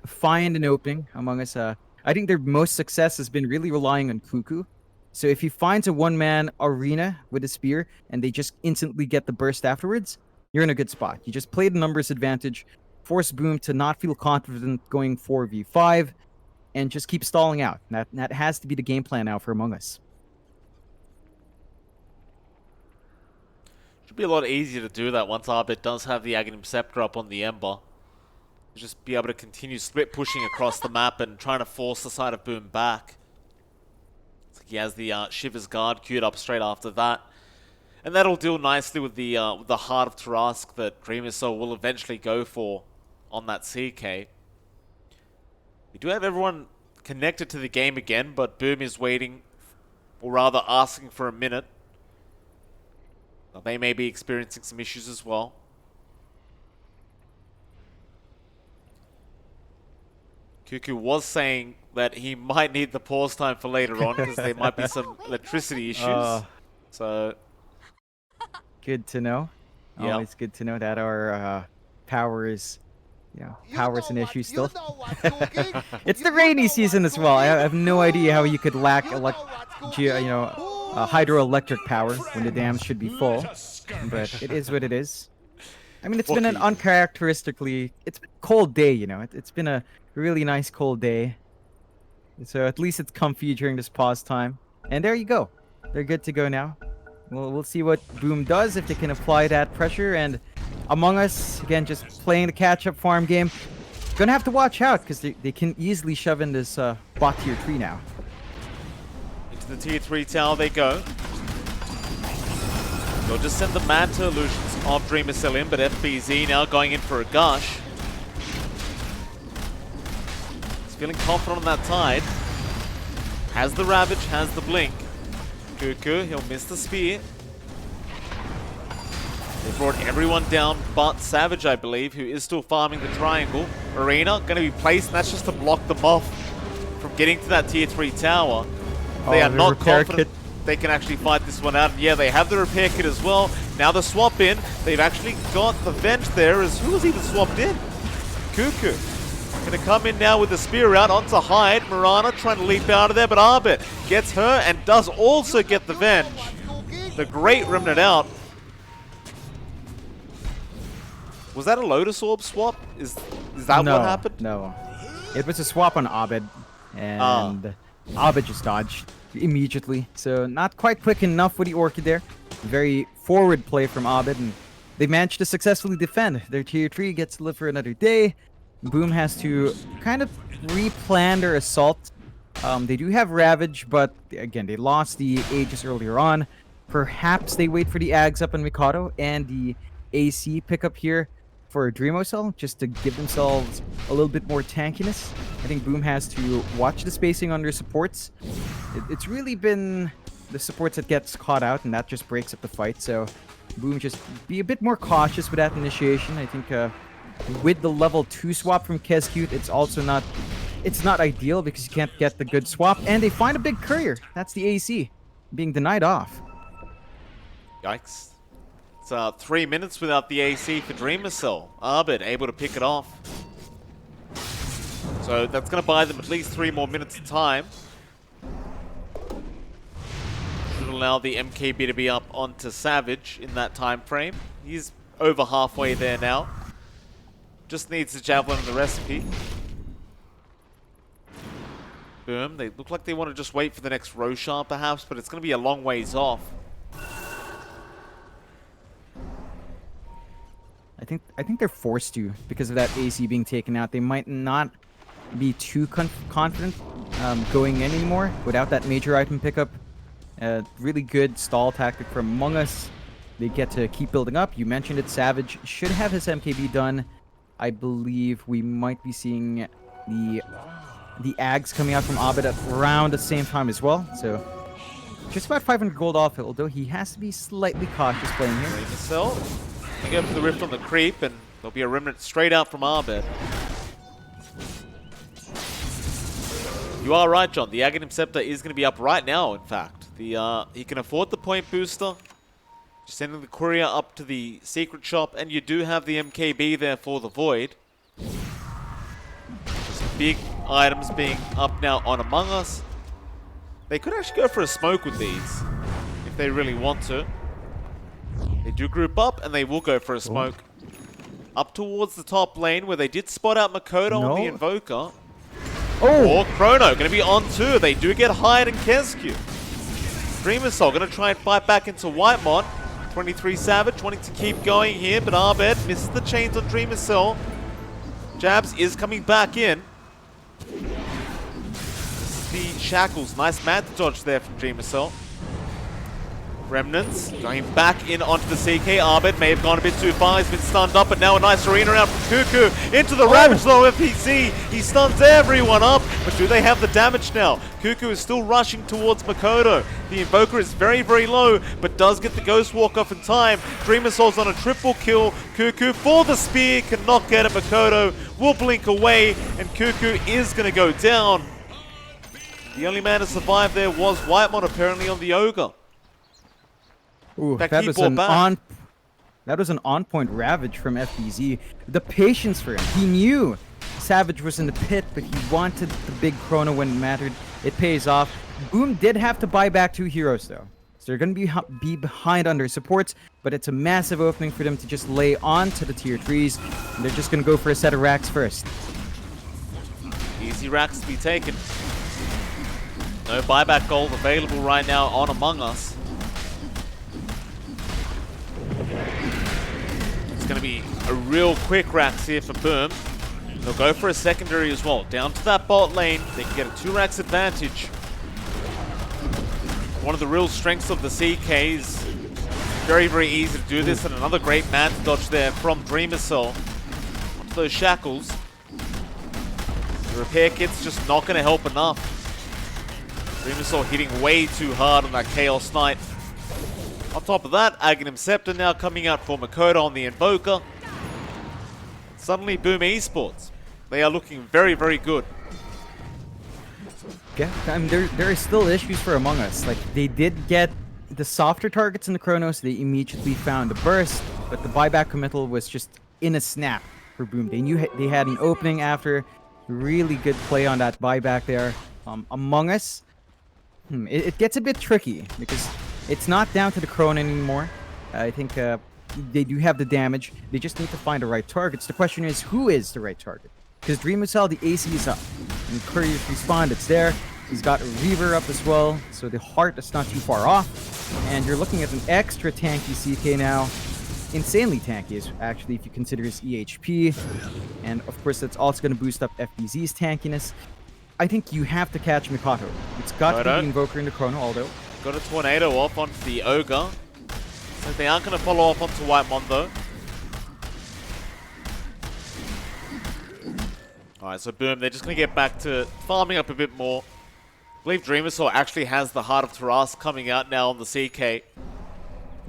find an opening Among Us. I think their most success has been really relying on Kuku. So if he finds a one-man arena with a spear and they just instantly get the burst afterwards, you're in a good spot. You just play the numbers advantage, force Boom to not feel confident going 4v5, and just keep stalling out. That has to be the game plan now for Among Us. Should be a lot easier to do that once Abed does have the Aghanim Scepter up on the Ember. Just be able to continue split pushing across the map and trying to force the side of Boom back. He has the Shiver's Guard queued up straight after that. And that'll deal nicely with the Heart of Tarask that Dreamer Cell will eventually go for on that CK. We do have everyone connected to the game again, but Boom is waiting, or rather asking for a minute. Now, they may be experiencing some issues as well. Kuku was saying that he might need the pause time for later on because there might be some electricity issues. So good to know. Yeah. Always good to know that our power is, power's an issue still. It's the rainy season as well. I have no idea how you could lack hydroelectric power when the dams should be full, but it is what it is. I mean, it's been an uncharacteristically cold day. It's been a really nice cold day, so at least it's comfy during this pause time. And there you go, they're good to go now. We'll see what Boom does, if they can apply that pressure. And Among Us, again, just playing the catch-up farm game. Gonna have to watch out because they can easily shove in this bot tier 3 now. Into the tier 3 tower they go. They'll just send the Manta illusions of Dreamer Cell in, but FBZ now going in for a gush. Feeling confident on that tide. Has the Ravage, has the Blink. Kuku, he'll miss the Spear. They brought everyone down but Savage, I believe, who is still farming the triangle. Arena going to be placed, and that's just to block them off from getting to that tier 3 tower. They are not confident they can actually fight this one out. And yeah, they have the repair kit as well. Now the swap in. They've actually got the Venge there. Who was even swapped in? Kuku. Gonna come in now with the spear out onto Hyde. Mirana trying to leap out of there, but Abed gets her and does also get the Venge. The great Remnant out. Was that a Lotus Orb swap? Is that what happened? No. It was a swap on Abed, and Abed just dodged immediately. So not quite quick enough with the Orchid there. Very forward play from Abed, and they managed to successfully defend. Their tier 3 gets to live for another day. Boom has to kind of replan their assault. They do have Ravage, but again, they lost the Aegis earlier on. Perhaps they wait for the Ags up on Mikado and the AC pickup here. for Dreamocell, just to give themselves a little bit more tankiness. I think Boom has to watch the spacing on their supports. It's really been the supports that gets caught out, and that just breaks up the fight. So Boom, just be a bit more cautious with that initiation. I think with the level 2 swap from Kezcute, it's not ideal because you can't get the good swap, and they find a big courier. That's the AC being denied off. Yikes. It's 3 minutes without the AC for Dreamocell. Abed able to pick it off. So that's going to buy them at least 3 more minutes of time. Should allow the MKB to be up onto Savage in that time frame. He's over halfway there now. Just needs the Javelin and the recipe. Boom. They look like they want to just wait for the next Roshan perhaps, but it's going to be a long ways off. I think they're forced to because of that AC being taken out. They might not be too confident going in anymore without that major item pickup. Really good stall tactic from Among Us. They get to keep building up. You mentioned it, Savage should have his MKB done. I believe we might be seeing the Ags coming out from Abed at around the same time as well. So just about 500 gold off, although he has to be slightly cautious playing here. Dreamocell. They go for the rift on the creep, and there'll be a remnant straight out from Abed. You are right, John. The Aghanim Scepter is going to be up right now, in fact. He can afford the point booster. Just sending the courier up to the secret shop, and you do have the MKB there for the Void. Just big items being up now on Among Us. They could actually go for a smoke with these, if they really want to. They do group up, and they will go for a smoke. Up towards the top lane, where they did spot out Makoto on the Invoker. Or Chrono, going to be on too. They do get Hyde and Kezcute. Dreamocell going to try and fight back into Whitemon. 23savage wanting to keep going here, but Abed misses the chains on Dreamocell. Jabs is coming back in. This is the Shackles. Nice mad dodge there from Dreamocell. Remnants going back in onto the CK. Abed may have gone a bit too far. He's been stunned up, but now a nice arena round from Kuku into the Ravage low FPC. He stuns everyone up, but do they have the damage now? Kuku is still rushing towards Makoto. The Invoker is very, very low, but does get the Ghost Walk off in time. Dreamocell's on a triple kill. Kuku for the spear, cannot get it. Makoto will blink away, and Kuku is going to go down. The only man to survive there was Whitemon, apparently on the Ogre. Ooh, that was an on-point Ravage from FBZ. The patience for him. He knew Savage was in the pit, but he wanted the big Chrono when it mattered. It pays off. Boom did have to buy back 2 heroes, though. So they're going to be behind on their supports, but it's a massive opening for them to just lay onto the tier 3s. And they're just going to go for a set of racks first. Easy racks to be taken. No buyback gold available right now on Among Us. It's going to be a real quick racks here for Boom. They'll go for a secondary as well. Down to that bot lane. They can get a 2 racks advantage. One of the real strengths of the CKs. Very, very easy to do this. And another great man dodge there from Dreamocell. Onto those shackles. The repair kit's just not going to help enough. Dreamocell hitting way too hard on that Chaos Knight. On top of that, Aghanim Scepter now coming out for Makoto on the Invoker. Suddenly, Boom Esports. They are looking very, very good. Yeah, I mean, there are still issues for Among Us. Like, they did get the softer targets in the Chronos. They immediately found the burst, but the buyback committal was just in a snap for Boom. They knew they had an opening after. Really good play on that buyback there. Among Us, it gets a bit tricky because it's not down to the Chrono anymore. I think they do have the damage. They just need to find the right targets. The question is, who is the right target? Because Dreamocell, the AC is up. And Courier's respawn, it's there. He's got a Reaver up as well. So the Heart is not too far off. And you're looking at an extra tanky CK now. Insanely tanky, actually, if you consider his EHP. And of course, that's also going to boost up FBZ's tankiness. I think you have to catch Mikoto. It's got to be the Invoker in the Chrono, although. Got a Tornado off onto the Ogre. So they aren't going to follow up onto Whitemon though. Alright, so boom, they're just going to get back to farming up a bit more. I believe Dreamersaur actually has the Heart of Taras coming out now on the CK.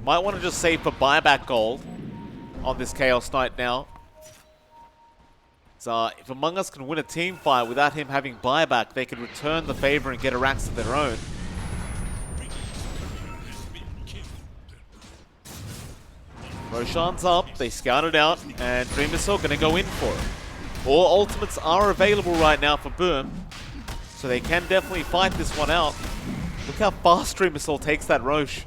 Might want to just save for buyback gold on this Chaos Knight now. So if Among Us can win a team fight without him having buyback, they can return the favor and get a Rax of their own. Roshan's up, they scout it out, and Dreamersaur going to go in for it. All ultimates are available right now for Boom, so they can definitely fight this one out. Look how fast Dreamersaur takes that Roche.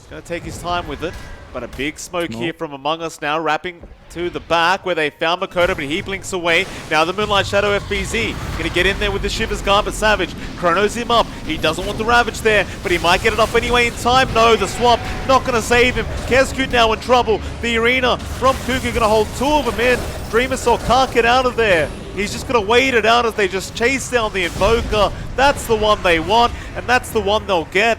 Gonna take his time with it, but a big smoke here from Among Us now, wrapping to the back where they found Makoto, but he blinks away. Now the Moonlight Shadow FBZ gonna get in there with the Shiver's Guard, but Savage chronos him up. He doesn't want the Ravage there, but he might get it off anyway in time. No, the swap not gonna save him. Kescute now in trouble. The arena from Kuku gonna hold two of them in. Dreamersaur can't get out of there. He's just gonna wait it out as they just chase down the Invoker. That's the one they want, and that's the one they'll get.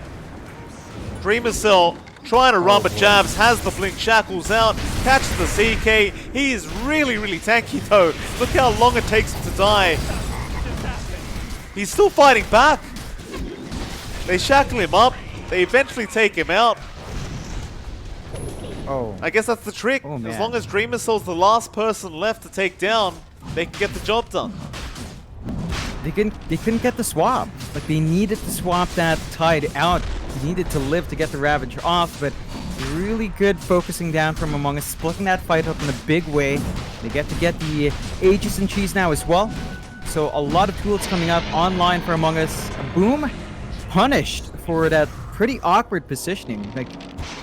Dreamersaur trying to run, but Jabs has the Blink Shackles out, catches the CK. He is really, really tanky though. Look how long it takes him to die. He's still fighting back. They shackle him up. They eventually take him out. Oh. I guess that's the trick. Oh, as long as Dreamersaur's the last person left to take down, they can get the job done. They couldn't get the swap. Like, they needed to swap that Tide out. They needed to live to get the Ravage off, but really good focusing down from Among Us, splitting that fight up in a big way. They get the Aegis and Cheese now as well. So a lot of tools coming up online for Among Us. Boom, punished for that pretty awkward positioning. Like,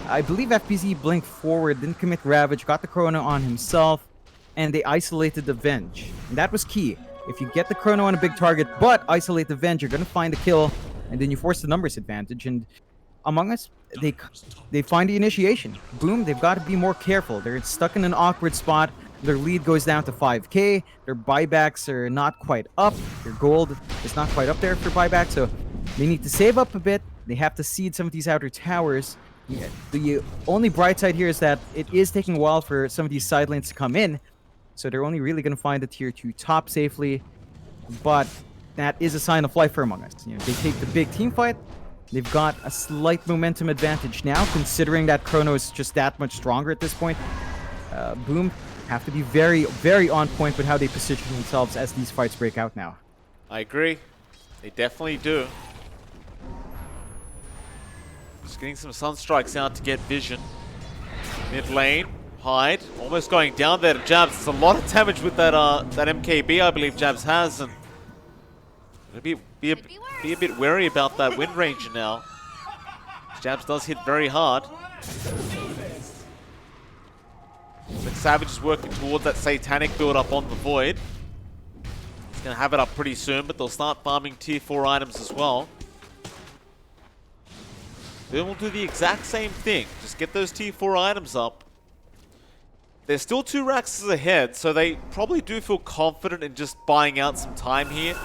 I believe FBZ blinked forward, didn't commit Ravage, got the Chrono on himself, and they isolated the Venge. And that was key. If you get the Chrono on a big target, but isolate the Venge, you're going to find a kill, and then you force the numbers advantage. And Among Us, they find the initiation. Boom, they've got to be more careful. They're stuck in an awkward spot. Their lead goes down to 5k. Their buybacks are not quite up. Their gold is not quite up there for buyback, so they need to save up a bit. They have to seed some of these outer towers. Yeah, the only bright side here is that it is taking a while for some of these side lanes to come in. So they're only really going to find the tier 2 top safely. But that is a sign of life for Among Us. You know, they take the big team fight. They've got a slight momentum advantage now, considering that Chrono is just that much stronger at this point. Boom have to be very, very on point with how they position themselves as these fights break out now. I agree. They definitely do. Just getting some Sunstrikes out to get vision. Mid lane. Hyde, almost going down there to Jabs. It's a lot of damage with that that MKB I believe Jabs has, and be a bit wary about that Wind Ranger now. Jabs does hit very hard. But Savage is working towards that Satanic build up on the Void. He's gonna have it up pretty soon, but they'll start farming tier 4 items as well. Then we'll do the exact same thing. Just get those tier 4 items up. There's still 2 racks ahead, so they probably do feel confident in just buying out some time here.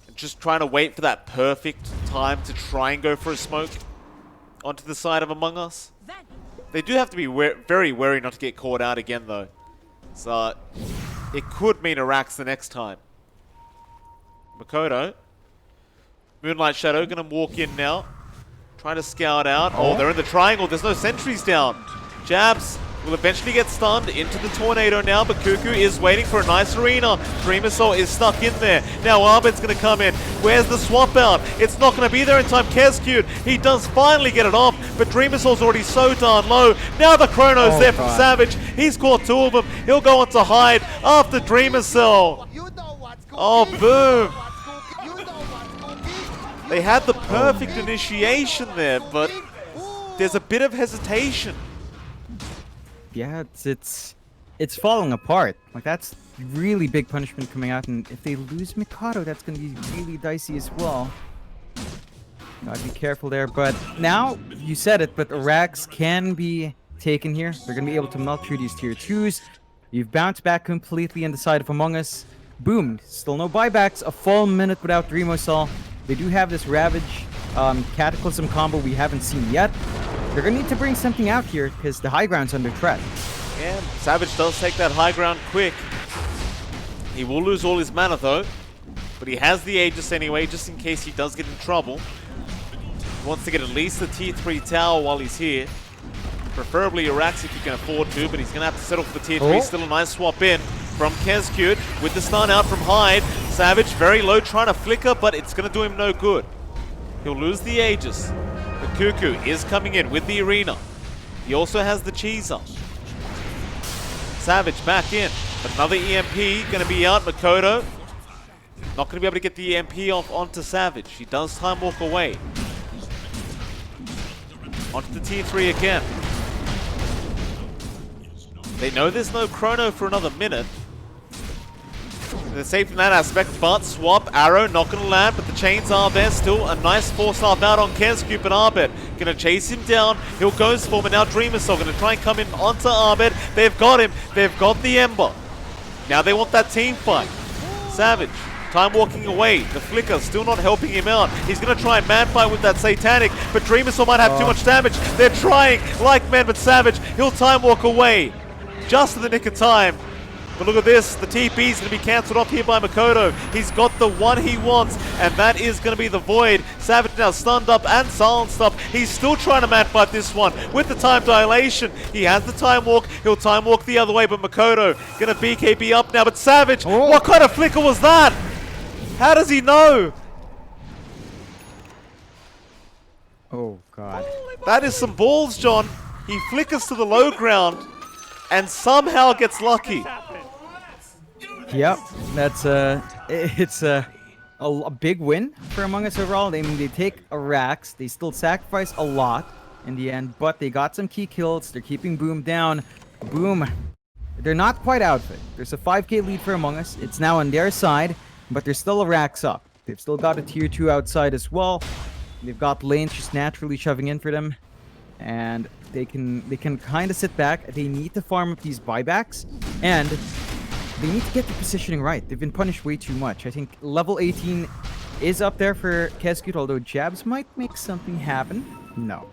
And just trying to wait for that perfect time to try and go for a smoke onto the side of Among Us. They do have to be very wary not to get caught out again, though. So it could mean a Rax the next time. Makoto. Moonlight Shadow gonna walk in now. Trying to scout out. Oh, they're in the triangle. There's no sentries down. Jabs will eventually get stunned into the tornado now, but Kuku is waiting for a nice arena. Dreamersaur is stuck in there. Now Abed's going to come in. Where's the swap out? It's not going to be there in time. Kescute, he does finally get it off, but Dreamersaur's already so darn low. Now the Chrono's there from Savage. He's caught 2 of them. He'll go on to Hyde after Dreamersaur. Oh, boom. They had the perfect initiation there, but there's a bit of hesitation. Yeah, it's falling apart. Like, that's really big punishment coming out, and if they lose Mikado, that's going to be really dicey as well. Gotta be careful there, but now, you said it, but the racks can be taken here. They're going to be able to melt through these tier 2s. You've bounced back completely in the side of Among Us. Boom, still no buybacks, a full minute without Dreamosol. They do have this Ravage Cataclysm combo we haven't seen yet. they're going to need to bring something out here because the high ground's under threat. Yeah, Savage does take that high ground quick. He will lose all his mana though, but he has the Aegis anyway, just in case he does get in trouble. He wants to get at least the tier 3 tower while he's here. Preferably Irax if you can afford to, but he's going to have to settle for the tier 3. Still a nice swap in from Kezcute with the stun out from Hyde. Savage very low, trying to flicker, but it's going to do him no good. He'll lose the Aegis. But Kuku is coming in with the arena. He also has the cheese up. Savage back in. But another EMP going to be out. Makoto not going to be able to get the EMP off onto Savage. He does time walk away. Onto the tier 3 again. They know there's no chrono for another minute. They're safe in that aspect, but swap, arrow, not going to land, but the chains are there. Still a nice 4-star bout on Kezcute, but Abed going to chase him down. He'll go for him, and now Dreamer's going to try and come in onto Abed. They've got him. They've got the Ember. Now they want that team fight. Savage, time walking away. The flicker still not helping him out. He's going to try and man fight with that Satanic, but Dreamer's might have too much damage. They're trying like men, but Savage, he'll time walk away. Just in the nick of time. But look at this, the TP is going to be cancelled off here by Makoto. He's got the one he wants, and that is going to be the Void. Savage now stunned up and silenced up. He's still trying to man fight this one with the time dilation. He has the time walk. He'll time walk the other way, but Makoto going to BKB up now. But Savage, what kind of flicker was that? How does he know? Oh, God. That is some balls, John. He flickers to the low ground and somehow gets lucky. Yep, that's it's a big win for Among Us overall. I mean, they take Irax, they still sacrifice a lot in the end, but they got some key kills. They're keeping Boom down. Boom, they're not quite out of it. There's a 5k lead for Among Us. It's now on their side, but there's still Irax up. They've still got a tier 2 outside as well. They've got lanes just naturally shoving in for them, and they can kind of sit back. They need to farm up these buybacks, and they need to get the positioning right. They've been punished way too much. I think level 18 is up there for Kezcute, although jabs might make something happen. No.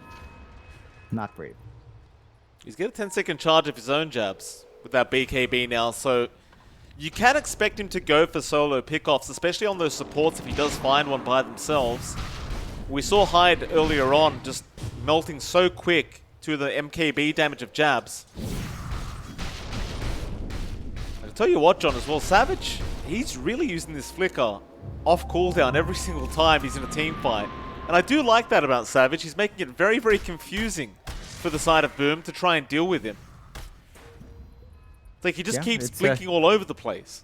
Not brave. He's got a 10-second charge of his own jabs with that BKB now, so you can expect him to go for solo pickoffs, especially on those supports if he does find one by themselves. We saw Hyde earlier on just melting so quick to the MKB damage of jabs. Tell you what, John, as well, Savage, he's really using this flicker off cooldown every single time he's in a team fight. And I do like that about Savage. He's making it very, very confusing for the side of Boom to try and deal with him. It's like he just keeps blinking all over the place.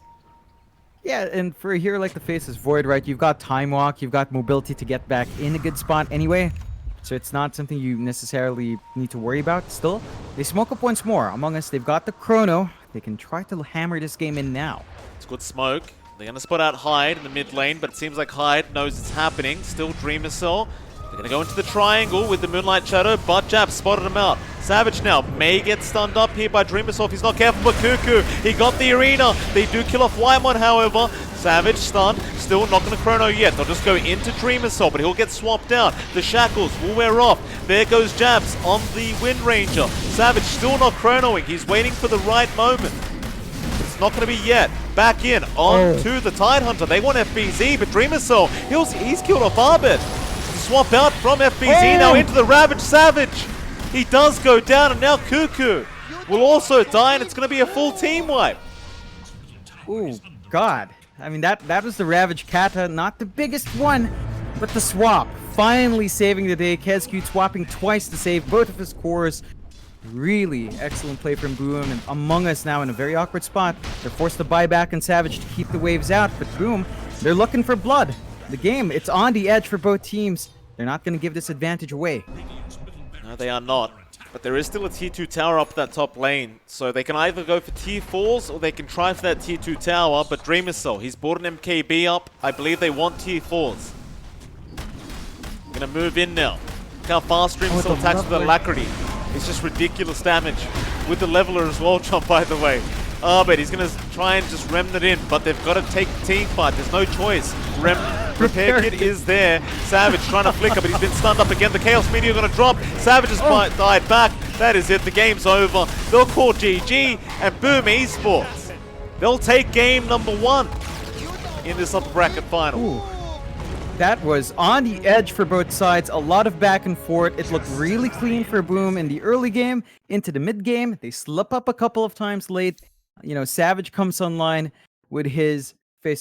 Yeah, and for a hero like the Faceless Void, right, you've got Time Walk, you've got mobility to get back in a good spot anyway. So it's not something you necessarily need to worry about still. They smoke up once more. Among Us, they've got the Chrono. They can try to hammer this game in now. It's good smoke. They're going to spot out Hyde in the mid lane, but it seems like Hyde knows it's happening. Still Dreamer Cell. They're going to go into the triangle with the Moonlight Shadow, but Jab spotted him out. Savage now may get stunned up here by Dreamer Cell if he's not careful, but Kuku, he got the arena. They do kill off Whitemon, however. Savage stunned, still not going to chrono yet. They'll just go into Dreamer Cell, but he'll get swapped out. The shackles will wear off. There goes Jabs on the Wind Ranger. Savage still not chronoing. He's waiting for the right moment. It's not going to be yet. Back in on to the Tidehunter. They want FBZ, but Dreamer Cell, he's killed off Abed. Swap out from FBZ now into the Ravage. Savage, he does go down, and now Kuku will also die, and it's going to be a full team wipe. Oh, God. I mean, that was the Ravage Kata, not the biggest one, but the swap. Finally saving the day. Kezcute swapping twice to save both of his cores. Really excellent play from Boom, and Among Us now in a very awkward spot. They're forced to buy back and Savage to keep the waves out, but Boom, they're looking for blood. The game, it's on the edge for both teams. They're not going to give this advantage away. No, they are not. But there is still a tier 2 tower up that top lane. So they can either go for tier 4s or they can try for that tier 2 tower. But Dreamer Cell, he's bought an MKB up. I believe they want tier 4s. Gonna move in now. Look how fast Dreamer Cell attacks with Alacrity. It's just ridiculous damage. With the leveler as well, John, by the way. But he's gonna try and just remnant in, but they've got to take the team fight. There's no choice. repair kit is there. Savage trying to flicker, but he's been stunned up again. The Chaos Meteor going to drop. Savage has died back. That is it. The game's over. They'll call GG, and boom, Esports. They'll take game number 1 in this upper bracket final. Ooh. That was on the edge for both sides. A lot of back and forth. It looked really clean for Boom in the early game. Into the mid game, they slip up a couple of times late. You know, Savage comes online with his faces